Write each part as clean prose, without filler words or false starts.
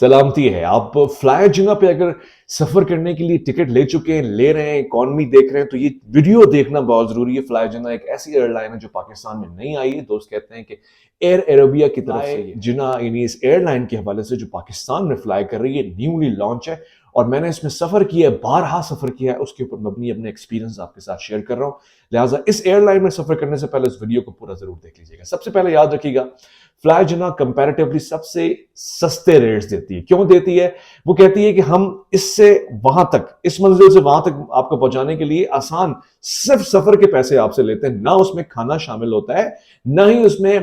सलामती है। आप फ्लाई जिना पे अगर सफर करने के लिए टिकट ले चुके हैं, ले रहे हैं, इकॉनमी देख रहे हैं, तो ये वीडियो देखना बहुत जरूरी है। फ्लाई जिना एक ऐसी एयरलाइन है जो पाकिस्तान में नहीं आई है। दोस्त कहते हैं कि एयर अरेबिया की तरफ से जिना यानी इस एयरलाइन के हवाले से जो पाकिस्तान में फ्लाई कर रही है, न्यूली लॉन्च है और मैंने इसमें सफर किया है, बारहा सफर किया है, उसके ऊपर मबनी अपने एक्सपीरियंस आपके साथ शेयर कर रहा हूं। लिहाजा इस एयरलाइन में सफर करने से पहले इस वीडियो को पूरा जरूर देख लीजिएगा। सबसे पहले याद रखिएगा, फ्लाई जिना कंपैरेटिवली सबसे सस्ते रेट्स देती है। क्यों देती है? वो कहती है कि हम इससे वहां तक, इस मंजिल से वहां तक आपको पहुंचाने के लिए आसान सिर्फ सफर के पैसे आपसे लेते हैं। ना उसमें खाना शामिल होता है, ना ही उसमें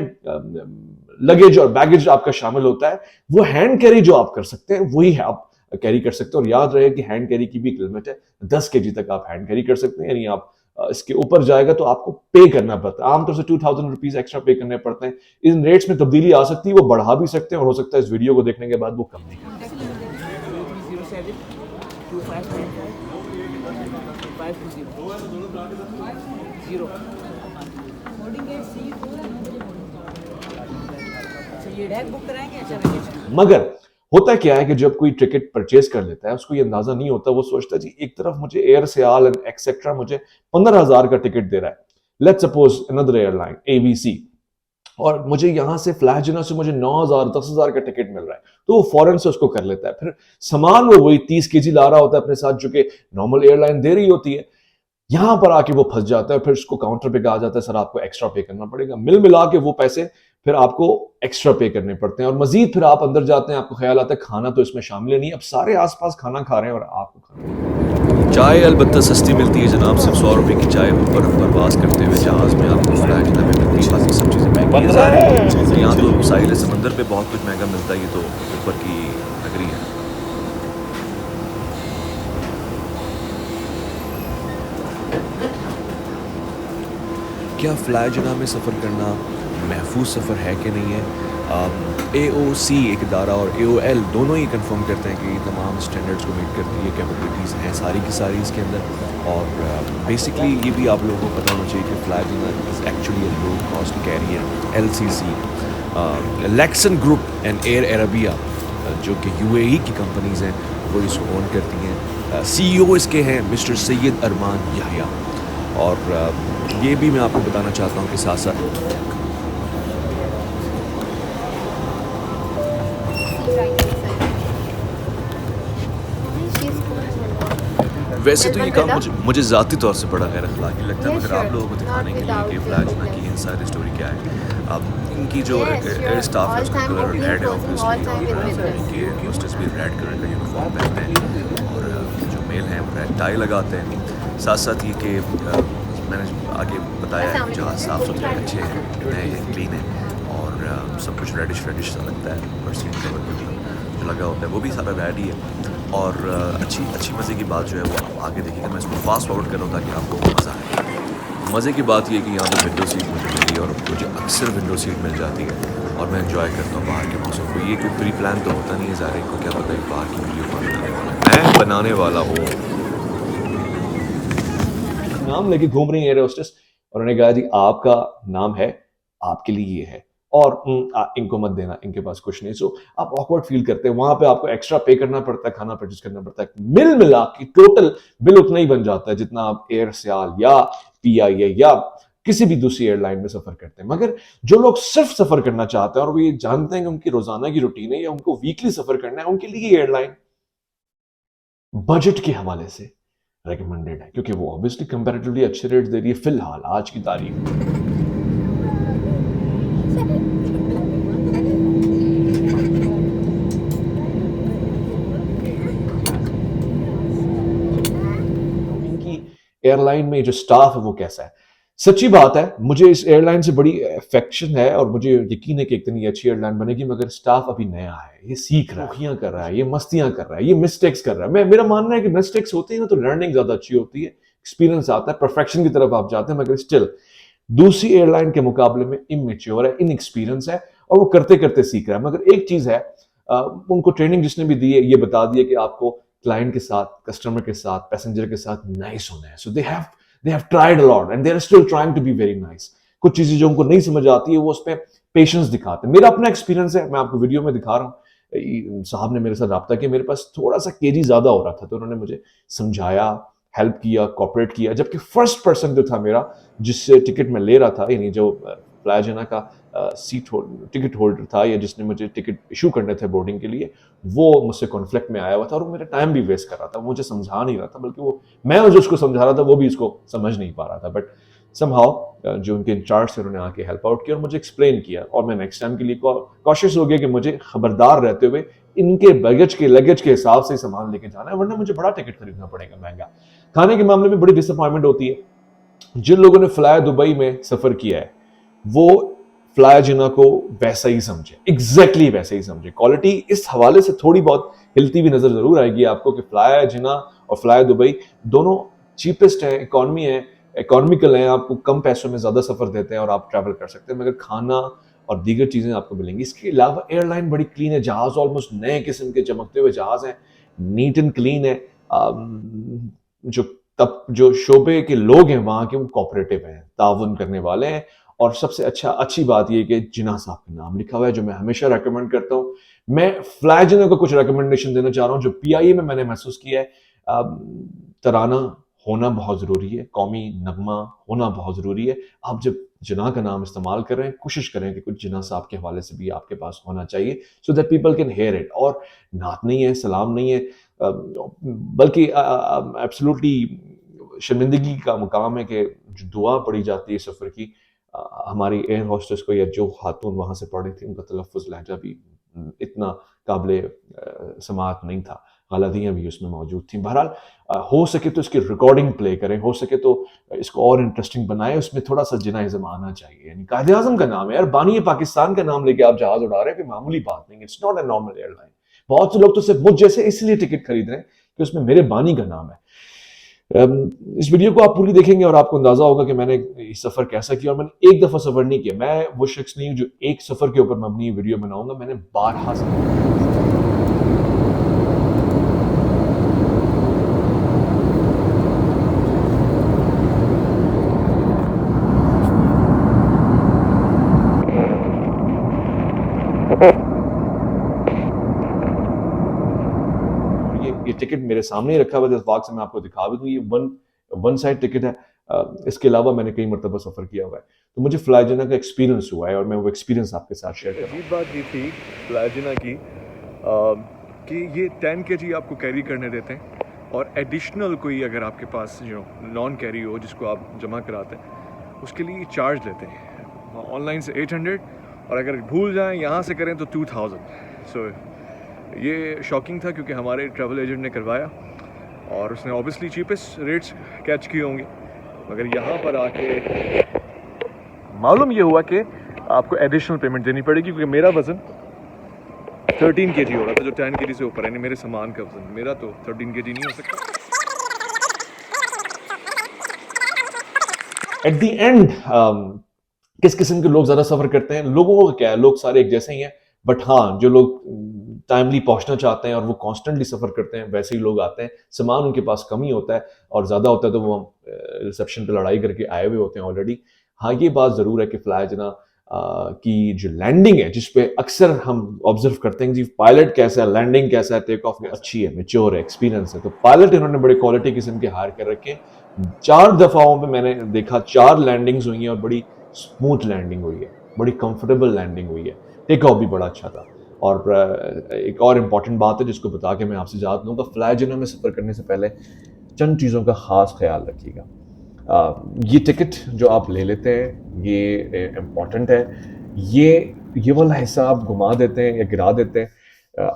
लगेज और बैगेज आपका शामिल होता है। वो हैंड कैरी जो आप कर सकते हैं वही है आप कैरी कर सकते हैं। और याद रहे कि हैंड कैरी की भी एक लिमिट है, 10 केजी तक आप हैंड कैरी कर सकते हैं। यानी आप इसके ऊपर जाएगा तो आपको पे करना पड़ता है। आमतौर से 2000 रुपीज एक्स्ट्रा पे करने पड़ते हैं। इन रेट्स में तब्दीली आ सकती है, वो बढ़ा भी सकते हैं और हो सकता है इस वीडियो को देखने के बाद वो कम नहीं कर। मगर होता क्या है कि जब कोई टिकट परचेज कर लेता है, उसको ये अंदाजा नहीं होता, वो सोचता है जी एक तरफ मुझे एयर सियाल एंड एक्सेट्रा मुझे 15,000 का टिकट दे रहा है, let's suppose another airline ABC, और मुझे यहां से फ्लाई जिना से मुझे 9,000 10,000 का टिकट मिल रहा है, तो वो फौरन से उसको कर लेता है। फिर सामान वो वही 30 केजी ला रहा होता है अपने साथ, जो कि नॉर्मल एयरलाइन दे रही होती है। यहां पर आके वो फंस जाता है, फिर उसको काउंटर पे कहा जाता है सर आपको एक्स्ट्रा पे करना पड़ेगा। मिल मिला के वो पैसे फिर आपको एक्स्ट्रा पे करने पड़ते हैं। और मजीद फिर आप अंदर जाते हैं, आपको ख्याल आता है खाना तो इसमें शामिल नहीं, अब सारे आसपास खाना खा रहे हैं और आपको खाना। चाय अलबत्ता सस्ती मिलती है जनाब, सिर्फ 100 रुपए की चाय पर परवास करते हुए जहाज में आपको फ्लाई जिना में मिलती है। बाकी सब चीज़ें महंगी हैं। यहाँ तो साहिल समंदर पे बहुत कुछ महंगा मिलता है, ये तो ऊपर की नगरी है। क्या फ्लाई जिना में सफ़र करना महफूज सफ़र है कि नहीं है? AOC एक इदारा और AOL दोनों ही कंफर्म करते हैं कि तमाम स्टैंडर्ड्स को मीट करती है, कैपेबिलिटीज़ हैं सारी की सारी इसके अंदर। और बेसिकली ये भी आप लोगों को पता होना चाहिए कि fly Jinnah is actually a low cost carrier LCC। Lakson group and air Arabia जो कि UAE की कंपनीज़ हैं वो इसको ओन करती हैं। CEO इसके हैं मिस्टर सैयद अरमान याहिया। और ये भी मैं आपको बताना चाहता हूँ कि साथ साथ वैसे तो ये काम मुझे ज़ाती तौर से बड़ा गैर अखलाकी लगता है, मगर आप लोगों को दिखाने के लिए कि फ्लाई जिना की इनसाइड स्टोरी क्या है। अब इनकी जो एयर स्टाफ है उसका कलर रेड है, ऑब्वियसली इनके होस्टेस भी रेड कलर का यूनिफॉर्म पहनते हैं और जो मेल हैं वो रेड टाई लगाते हैं। साथ साथ ये कि मैंने आगे बताया है कि जहाज़ साफ़ सुथरे अच्छे हैं, नए हैं, क्लीन है और सब कुछ रेडिश सा लगता है। और सीट कवर के ऊपर जो लगा होता है वो भी सारा रेड ही है। और अच्छी मज़े की बात जो है वो आप आगे देखिएगा। मैं इसको फास्ट फॉरवर्ड कर रहा हूँ ताकि आपको मज़ा आए। मज़े की बात ये है कि यहाँ पर विंडो सीट मुझे मिली और मुझे अक्सर विंडो सीट मिल जाती है और मैं एंजॉय करता हूँ बाहर के मौसम को। ये कोई प्री प्लान तो होता नहीं है, ज़ाहिर को क्या पता है बाहर की वीडियो कौन बनाने वाला हूँ। नाम लेके घूम रही है एयर होस्टेस और उन्होंने कहा जी आपका नाम है, आपके लिए ये है और इनको मत देना, इनके पास कुछ नहीं। सो आप ऑकवर्ड फील करते हैं। वहां पे आपको एक्स्ट्रा पे करना पड़ता है, खाना परचेज करना पड़ता है। मिल मिला के टोटल बिल उतना ही बन जाता है जितना आप एयर सियाल या PIA या किसी भी दूसरी एयरलाइन में सफर करते हैं। मगर जो लोग सिर्फ सफर करना चाहते हैं और वो ये जानते हैं कि उनकी रोजाना की रूटीन है या उनको वीकली सफर करना है, उनके लिए एयरलाइन बजट के हवाले से रेकमेंडेड है, क्योंकि वो ऑब्वियसली कंपैरेटिवली अच्छे रेट्स दे रही है फिलहाल आज की तारीख में। एयरलाइन में जो स्टाफ है वो कैसा है? सच्ची बात है, मुझे इस एयरलाइन से बड़ी अफेक्शन है और मुझे यकीन है कि एक दिन ये अच्छी एयरलाइन बनेगी, मगर स्टाफ अभी नया है, ये सीख रहा है, कर रहा है, ये मस्तियां कर रहा है, ये मिस्टेक्स कर रहा है। मेरा मानना है कि मिस्टेक्स होती है ना तो लर्निंग ज्यादा अच्छी होती है, एक्सपीरियंस आता है, परफेक्शन की तरफ आप जाते हैं। मगर स्टिल दूसरी एयरलाइन के मुकाबले में इमेच्योर है, इनएक्सपीरियंस है और वो करते करते सीख रहा है। मगर एक चीज है, उनको ट्रेनिंग जिसने भी दी है ये बता दिया कि आपको क्लाइंट के साथ, कस्टमर के साथ, पैसेंजर के साथ नाइस होना है। सो they have tried a lot and they are still trying to be very nice. कुछ चीजें जो उनको नहीं समझ आती है वो उस पर पेशेंस दिखाते हैं। मेरा अपना एक्सपीरियंस है, मैं आपको वीडियो में दिखा रहा हूँ साहब ने मेरे साथ रब्ता किया, मेरे पास थोड़ा सा केजी ज़्यादा हो रहा था, तो उन्होंने मुझे समझाया, हेल्प किया, कोऑपरेट किया। जबकि फर्स्ट पर्सन जो था मेरा, जिससे टिकट मैं ले रहा था, यानी जो प्लाजिना का टिकट होल्डर था, या जिसने मुझे टिकट इशू करने थे बोर्डिंग के लिए, वो मुझसे कॉन्फ्लिक्ट में आया हुआ था और वो मेरा टाइम भी वेस्ट कर रहा था। वो मुझे समझा नहीं रहा था, बल्कि वो, मैं जो उसको समझा रहा था वो भी इसको समझ नहीं पा रहा था। बट समहाउ जो उनके इंचार्ज थे, उन्होंने आके हेल्प आउट किया और मुझे एक्सप्लेन किया, और मैं नेक्स्ट टाइम के लिए कॉशियस हो गया कि मुझे खबरदार रहते हुए इनके लगेज के हिसाब से सामान लेके जाना है, वरना मुझे बड़ा टिकट खरीदना पड़ेगा महंगा। खाने के मामले में बड़ी डिसअपॉइंटमेंट होती है। जिन लोगों ने फ्लाई दुबई में सफर किया है, वो फ्लाई जिना को वैसा ही समझे, एग्जैक्टली वैसे ही समझे। क्वालिटी इस हवाले से थोड़ी बहुत हिलती हुई नजर जरूर आएगी आपको कि फ्लाई जिना और फ्लाई दुबई दोनों चीपेस्ट है, इकोनॉमिकल है, आपको कम पैसों में ज्यादा सफर देते हैं और आप ट्रैवल कर सकते हैं, मगर खाना और दीगर चीजें आपको मिलेंगी। इसके अलावा एयरलाइन बड़ी क्लीन है, जहाज ऑलमोस्ट नए किस्म के चमकते हुए जहाज हैं, नीट एंड क्लीन है। जो तब जो शोबे के लोग हैं वहां के, वो कोऑपरेटिव हैं, ताउन करने वाले हैं। और सबसे अच्छी बात यह कि जिना साहब का नाम लिखा हुआ है, जो मैं हमेशा रेकमेंड करता हूँ। मैं फ्लाई जिना को कुछ रिकमेंडेशन देना चाह रहा हूँ जो पीआईए में मैंने महसूस किया है। तराना होना बहुत जरूरी है, कौमी नगमा होना बहुत जरूरी है। आप जब जिना का नाम इस्तेमाल कर रहे हैं, कोशिश करें कि कुछ जिना साहब के हवाले से भी आपके पास होना चाहिए, so that people can here it. और नात नहीं है, सलाम नहीं है, बल्कि एब्सोल्युटली शर्मिंदगी का मुकाम है कि जो दुआ पढ़ी जाती है सफ़र की, हमारी एयर होस्टेस को, या जो खातून वहाँ से पढ़ी थी, उनका तलफ़ुज़ लहजा भी इतना काबिल समात नहीं था, गलतियाँ भी उसमें मौजूद थी। बहरहाल हो सके तो इसकी रिकॉर्डिंग प्ले करें, हो सके तो इसको और इंटरेस्टिंग बनाएं, उसमें थोड़ा सा जिनाइज़म आना चाहिए। यानी कायदे आज़म का नाम है यार, बानी पाकिस्तान का नाम लेके आप जहाज़ उड़ा रहे हैं, कोई मामूली बात नहीं, it's not a normal airline. बहुत से लोग तो सिर्फ मुझ जैसे इसलिए टिकट खरीद रहे हैं कि उसमें मेरे बानी का नाम है। इस वीडियो को आप पूरी देखेंगे और आपको अंदाजा होगा कि मैंने सफर कैसा किया। और मैंने एक दफा सफर नहीं किया, मैं वो शख्स नहीं हूं जो एक सफर के ऊपर मबनी वीडियो बनाऊंगा, मैंने बारहा सफर। ये टिकट मेरे सामने ही रखा हुआ है, इस वक्त से मैं आपको दिखा भी दूं, ये वन साइड टिकट है। इसके अलावा मैंने कई मरतबा सफ़र किया हुआ है, तो मुझे फ्लाइजिना का एक्सपीरियंस हुआ है और मैं वो एक्सपीरियंस आपके साथ शेयर कर रहा हूँ। अजीब बात ये थी फ्लाइजिना की कि ये 10 kg आपको कैरी करने देते हैं, और एडिशनल कोई अगर आपके पास नॉन कैरी हो जिसको आप जमा कराते हैं, उसके लिए चार्ज लेते हैं ऑनलाइन से 800, और अगर भूल जाएं यहाँ से करें तो 2000। सो ये शॉकिंग था क्योंकि हमारे ट्रैवल एजेंट ने करवाया और उसने ऑब्वियसली चीपेस्ट रेट्स कैच किए होंगे, मगर यहाँ पर आके मालूम ये हुआ कि आपको एडिशनल पेमेंट देनी पड़ेगी, क्योंकि मेरा वज़न 13 kg हो रहा था, जो 10 kg से ऊपर है। नहीं, मेरे सामान का वज़न, मेरा तो 13 kg नहीं हो सकता। एट द एंड किस किस्म के लोग ज्यादा सफर करते हैं? लोगों का क्या है, लोग सारे एक जैसे ही हैं, बट हाँ, जो लोग टाइमली पहुंचना चाहते हैं और वो कॉन्स्टेंटली सफर करते हैं, वैसे ही लोग आते हैं। सामान उनके पास कम ही होता है, और ज्यादा होता है तो वो रिसेप्शन पे लड़ाई करके आए हुए होते हैं ऑलरेडी। हाँ, ये बात जरूर है कि फ्लाइजिना की जो लैंडिंग है, जिसपे अक्सर हम ऑब्जर्व करते हैं जी पायलट कैसा है, लैंडिंग कैसा है, टेक ऑफ अच्छी है, मेच्योर है, एक्सपीरियंस है, तो पायलट इन्होंने बड़े क्वालिटी किस्म के हायर कर रखे हैं। 4 दफाओं पे मैंने देखा 4 लैंडिंग्स हुई हैं और बड़ी स्मूथ लैंडिंग हुई है, बड़ी कंफर्टेबल लैंडिंग हुई है, टेक ऑफ भी बड़ा अच्छा था। और एक और इम्पॉर्टेंट बात है जिसको बता के मैं आपसे इजाज़त लूँगा, फ्लाइजिना में सफ़र करने से पहले चंद चीज़ों का ख़ास ख्याल रखिएगा। ये टिकट जो आप ले लेते हैं, ये इम्पॉर्टेंट है। ये वाला हिस्सा आप घुमा देते हैं या गिरा देते हैं,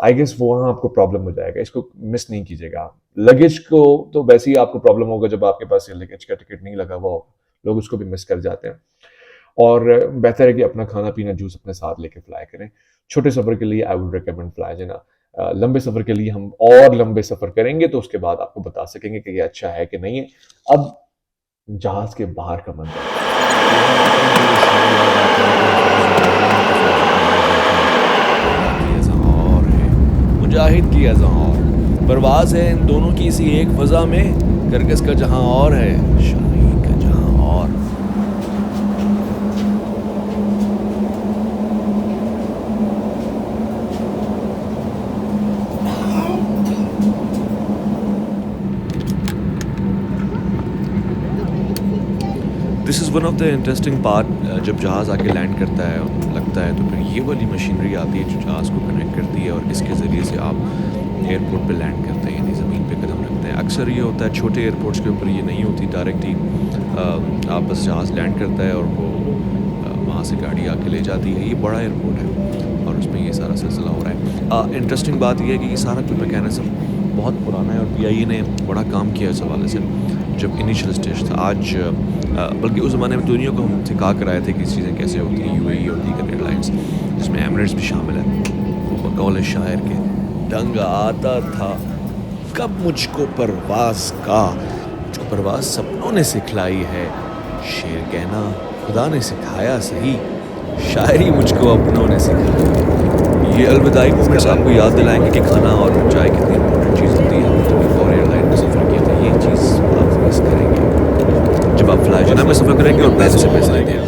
आई गेस वो वहाँ आपको प्रॉब्लम हो जाएगा, इसको मिस नहीं कीजिएगा। लगेज को तो वैसे ही आपको प्रॉब्लम होगा जब आपके पास ये लगेज का टिकट नहीं लगा हुआ होगा, लोग उसको भी मिस कर जाते हैं। और बेहतर है कि अपना खाना पीना जूस अपने साथ लेके फ्लाई करें। छोटे सफ़र के लिए आई वुड रिकमेंड फ्लाइजिना। लंबे सफ़र के लिए हम और लंबे सफ़र करेंगे तो उसके बाद आपको बता सकेंगे कि ये अच्छा है कि नहीं है। अब जहाज़ के बाहर का मंजर, मुजाहिद की अज़ां परवाज़ है इन दोनों की इसी एक फ़ज़ा में, करकस का जहां और है, शाही का जहां और। This is one of the interesting part. जब जहाज़ आके लैंड करता है लगता है तो फिर ये वाली मशीनरी आती है जो जहाज़ को कनेक्ट करती है और इसके ज़रिए से आप एयरपोर्ट पे लैंड करते हैं, यानी ज़मीन पे कदम रखते हैं। अक्सर ये होता है छोटे एयरपोर्ट्स के ऊपर ये नहीं होती, डायरेक्ट ही आप बस जहाज़ लैंड करता है और वो वहाँ से गाड़ी आके ले जाती है। ये बड़ा एयरपोर्ट है और उसमें ये सारा सिलसिला हो रहा है। इंटरेस्टिंग बात यह है कि ये सारा कोई मैकेनिज़्म बहुत पुराना है और पीआईए ने बड़ा काम किया इस हवाले से। जब इनिशियल स्टेज था, आज बल्कि उस ज़माने में दुनिया को हम सिखा कर आए थे कि चीज़ें कैसे होती हैं, यूएई और दीगर एयरलाइंस जिसमें एमिरेट्स भी शामिल है। बकौल शायर के डंग आता था कब मुझको परवाज़ का, मुझको परवाज़ सपनों ने सिखलाई है, शेर कहना खुदा ने सिखाया सही, शायरी मुझको अपनों ने सिखाई। ये अलविदाई मोमेंट्स आपको याद दिलाएंगे कि खाना और चाय कितनी इंपॉर्टेंट चीज़ होती है। जब एक और एयरलाइन में सफ़र किया था, ये चीज़ आप मिस करेंगे जब आप फ्लाई जनाब में सफ़र करेंगे और पैसे से पैसे नहीं देंगे।